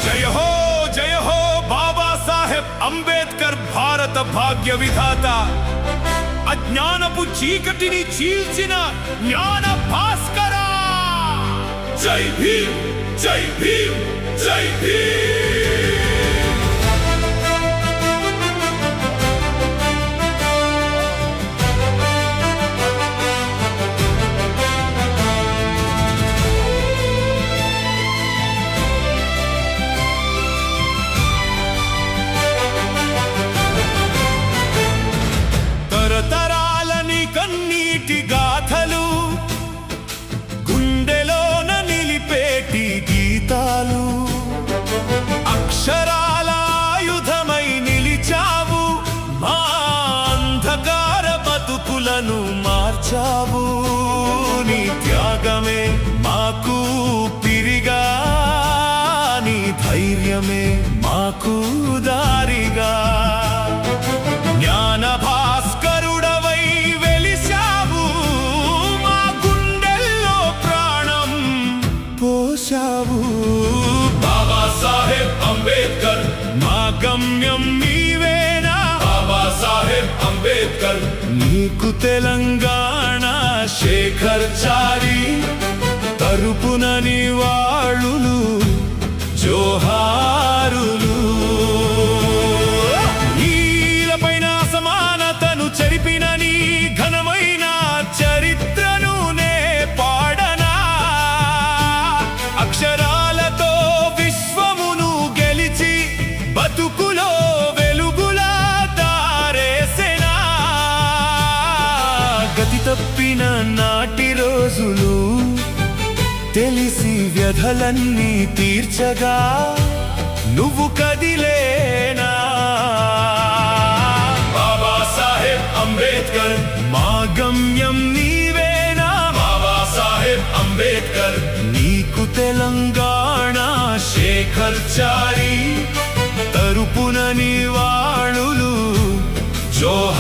జయ హో బాబా సాహెబ్ అంబేద్కర్ భారత భాగ్య విధాత అజ్ఞానపు చీకటిని చీల్చిన జ్ఞాన భాస్కర జై భీమ్ జై భీమ్ జై భీమ్ తరతరాలని కన్నీటి గాథలు గుండెలోన నిలిపేటి గీతాలు అక్షరాల ఆయుధమై నిలిచావు మా అంధకార బతుకులను మార్చావు నీ త్యాగమే మాకు పిరిగా నీ ధైర్యమే మాకు దారిగా జ్ఞాన భాస్కరుడవై వెలిశావు మా గుండెల్లో ప్రాణం పోశావు బాబా సాహెబ్ అంబేద్కర్ మా గమ్యం నీవేనా బాబా సాహెబ్ అంబేద్కర్ నీకు తెలంగాణ శేఖర్ చారి తరపున నివాళులు జోహారులు చెరిపిన నీ ఘనమైన చరిత్రను నే పాడనా అక్షరాలతో విశ్వమును గెలిచి బతుకులో వెలుగులా దారేసెనా గతి తప్పిన నాటి రోజులు తెలిసి వ్యధలన్నీ తీర్చగా నువ్వు కదిలేనా అంబేద్కర్ మా గమ్యం నీవేనా బాబా సాహెబ్ అంబేద్కర్ నీకు తెలంగాణ శేఖర్ చారి తరపున నివాళులు జోహారులు